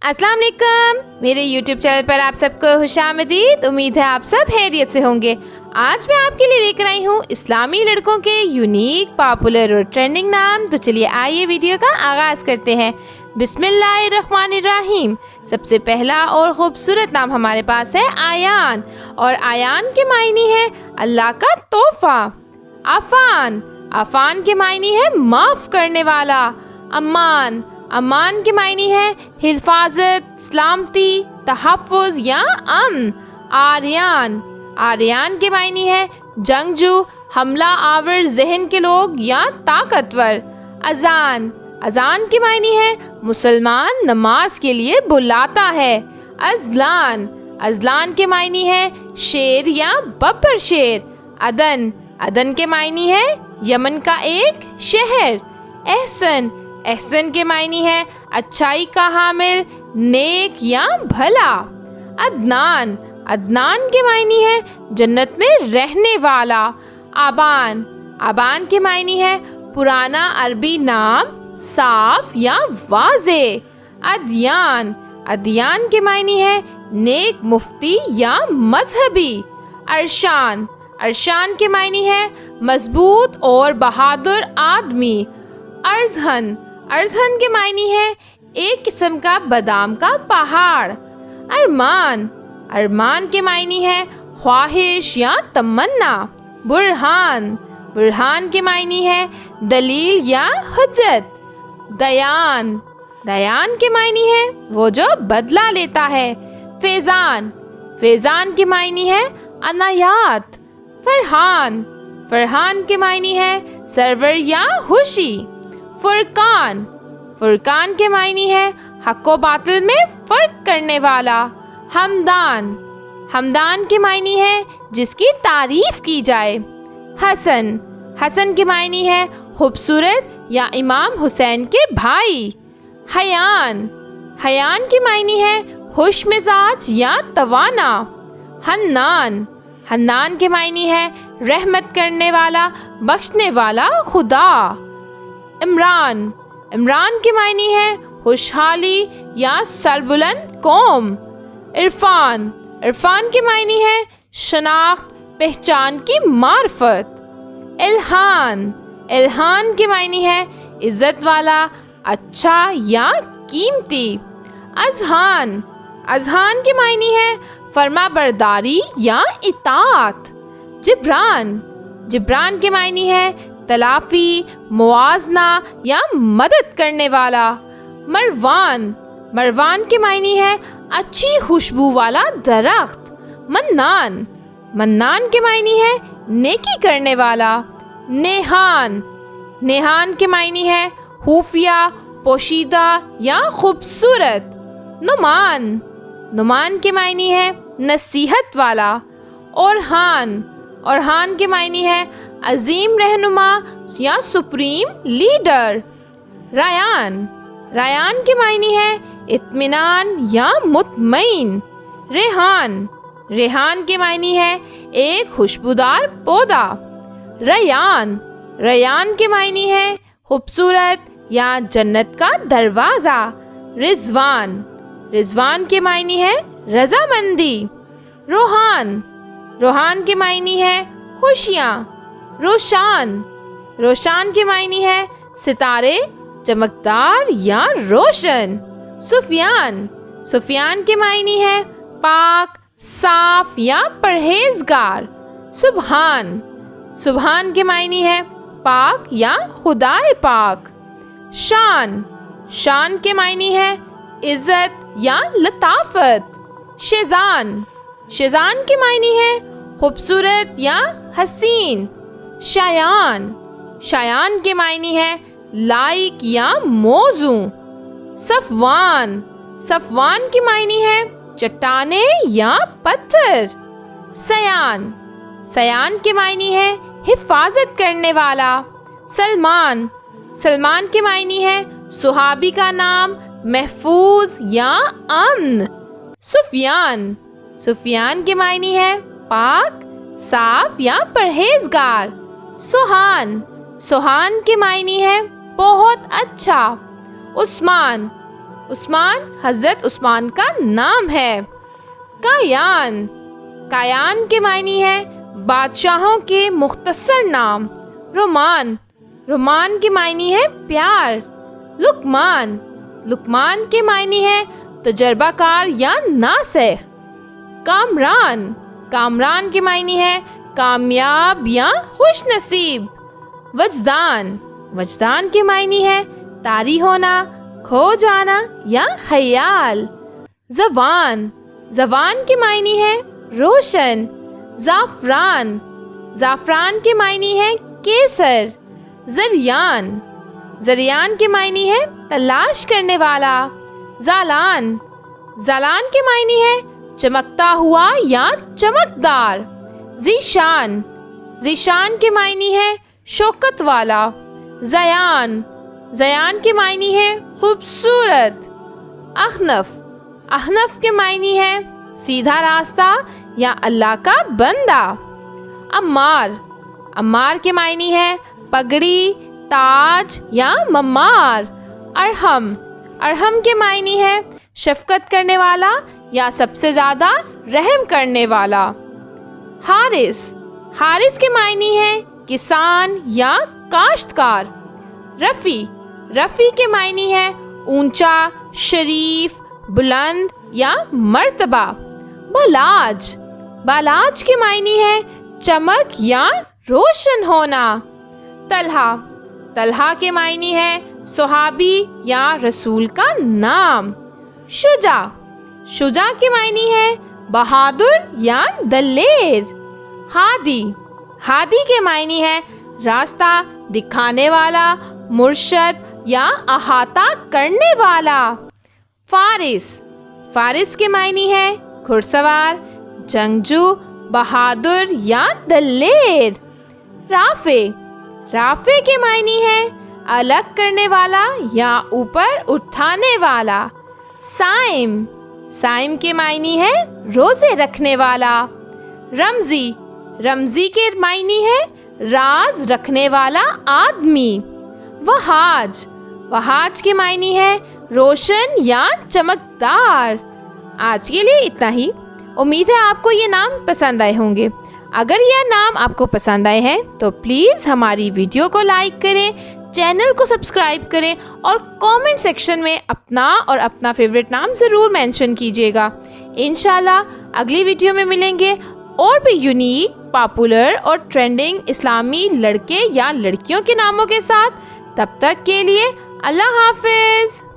अस्सलाम वालेकुम, मेरे YouTube चैनल पर आप सबको खुशामदीद। उम्मीद है आप सब खैरियत से होंगे। आज मैं आपके लिए लेकर आई हूँ इस्लामी लड़कों के यूनिक, पॉपुलर और ट्रेंडिंग नाम। तो चलिए आइए वीडियो का आगाज़ करते हैं। बिस्मिल्लाहिर्रहमानिर्रहीम। सबसे पहला और ख़ूबसूरत नाम हमारे पास है आयान, और आयान के मायने है अल्लाह का तोहफ़ा। आफ़ान, आफ़ान के मायने है माफ़ करने वाला। अमान, अमान के मायने है हिफाजत, सलामती, तहफ़्फ़ुज़ या अमन। आर्यान, आर्यान के मायने है जंगजू, हमला आवर जहन के लोग या ताकतवर। अज़ान, अज़ान के मायने है मुसलमान नमाज के लिए बुलाता है। अज़लान, अज़लान के मायने है शेर या बब्बर शेर। अदन, अदन के मायने है यमन का एक शहर। एहसन, एहसन के मायने है अच्छाई का हामिल, नेक या भला। अदनान, अदनान के मायने है जन्नत में रहने वाला। आबान, आबान के मायने है पुराना अरबी नाम, साफ या वाज़े। अदियान, अदियान के मायने है नेक मुफ्ती या मजहबी। अरशान, अरशान के मायने है मजबूत और बहादुर आदमी। अर्ज़हन, अर्ज़हन के मायने है एक किस्म का बादाम का पहाड़। अरमान, अरमान के मायने है ख्वाहिश या तमन्ना। बुरहान, बुरहान के मायने है दलील या हुज्जत। दयान, दयान के मायने है वो जो बदला लेता है। फैज़ान, फैज़ान के मायने है अनायात। फरहान, फरहान के मायने है सरवर या खुशी। फुरकान, फुरकान के मायने है हक व बातिल में फ़र्क करने वाला। हमदान, हमदान के मायने है जिसकी तारीफ़ की जाए। हसन, हसन के मायने है खूबसूरत या इमाम हुसैन के भाई। हयान, हयान के मायने है खुश मिजाज या तवाना। हन्नान, हन्नान के मायने है रहमत करने वाला, बख्शने वाला खुदा। इमरान, इमरान के मायने है खुशहाली या सरबुलंद कौम। इरफान, इरफान के मायने है शनाख्त, पहचान की मार्फत। इल्हान, इल्हान के मायने है इज़्ज़त वाला, अच्छा या कीमती। अज़हान, अज़हान के मायने है फरमा बरदारी या इताअत। जिब्रान, जिब्रान के मायने है तलाफ़ी, मुआजना या मदद करने वाला। मरवान, मरवान के मायने है अच्छी खुशबू वाला दरख्त। मन्नान, मन्नान के मायने है नेकी करने वाला। नेहान, नेहान के मायने है खुफिया, पोशीदा या खूबसूरत। नुमान, नुमान के मायने है नसीहत वाला। ओरहान, ओरहान के मायने है अजीम रहनुमा या सुप्रीम लीडर। रायान, रायान के मायने है इत्मीनान या मुतमईन। रेहान, रेहान के मायने है एक खुशबूदार पौधा। रयान, रयान के मायने है खूबसूरत या जन्नत का दरवाज़ा। रिजवान, रिजवान के मायने है रजामंदी। रोहान, रोहान के मायने है खुशियाँ। रोशान, रोशान के मायने है सितारे, चमकदार या रोशन। सुफियान, सुफियान के मायने है पाक, साफ या परहेजगार। सुबहान, सुबहान के मायने है पाक या खुदाए पाक। शान, शान के मायने है इज़्ज़त या लताफत। शेजान, शेजान के मायने है खूबसूरत या हसीन। शायान, शायान के मायने है लाइक या मौजू। सफ़वान, सफ़वान के मायने है चट्टाने या पत्थर। सयान, सयान के मायने है हिफाजत करने वाला। सलमान, सलमान के मायने है सुहाबी का नाम, महफूज या अमन। सुफियान, सुफियान के मायने है पाक, साफ या परहेजगार। सुहान, सुहान के मायने है बहुत अच्छा। उस्मान, عثمان حضرت عثمان کا نام ہے۔ کایان، کایان کے معنی ہے بادشاہوں کے مختصر نام۔ رومان، رومان کے معنی ہے پیار۔ لقمان، لقمان کے معنی ہے تجربہ کار یا ناصح۔ کامران، کامران کے معنی ہے کامیاب یا خوش نصیب۔ وجدان، وجدان کے معنی ہے طاری ہونا، کھو جانا یا خیال۔ زبان، زبان کے معنی ہے روشن۔ زعفران، زعفران کے معنی ہے کیسر۔ زریان، زریان کے معنی ہے تلاش کرنے والا۔ زالان، زالان کے معنی ہے چمکتا ہوا یا چمکدار۔ ذیشان، ذیشان کے معنی ہے شوکت والا۔ زیان، زیان کے معنی ہے خوبصورت۔ احنف، احنف کے معنی ہے سیدھا راستہ یا اللہ کا بندہ۔ عمار، عمار کے معنی ہے پگڑی، تاج یا ممار۔ ارحم، ارحم کے معنی ہے شفقت کرنے والا یا سب سے زیادہ رحم کرنے والا۔ حارث، حارث کے معنی ہے کسان یا کاشتکار۔ رفیع، رفیع کے معنی ہے اونچا، شریف، بلند یا مرتبہ۔ بالاج، بالاج کے معنی ہے چمک یا روشن ہونا۔ طلحہ، طلحہ کے معنی ہے صحابی یا رسول کا نام۔ شجاع، شجاع کے معنی ہے بہادر یا دلیر۔ ہادی، ہادی کے معنی ہے راستہ دکھانے والا، مرشد یا احاطہ کرنے والا۔ فارس، فارس کے معنی ہے گھڑ سوار، جنگجو، بہادر یا دلیر۔ رافع، رافع کے معنی ہے الگ کرنے والا یا اوپر اٹھانے والا۔ صائم، صائم کے معنی ہے روزے رکھنے والا۔ رمزی، رمزی کے معنی ہے راز رکھنے والا آدمی۔ وہاج، وہاج کے معنی ہے روشن یا چمکدار۔ آج کے لیے اتنا ہی۔ امید ہے آپ کو یہ نام پسند آئے ہوں گے۔ اگر یہ نام آپ کو پسند آئے ہیں تو پلیز ہماری ویڈیو کو لائک کریں، چینل کو سبسکرائب کریں اور کامنٹ سیکشن میں اپنا اور اپنا فیوریٹ نام ضرور مینشن کیجیے گا۔ انشاءاللہ اگلی ویڈیو میں ملیں گے اور بھی یونیک، پاپولر اور ٹرینڈنگ اسلامی لڑکے یا لڑکیوں کے ناموں کے ساتھ۔ تب تک کے لیے اللہ حافظ۔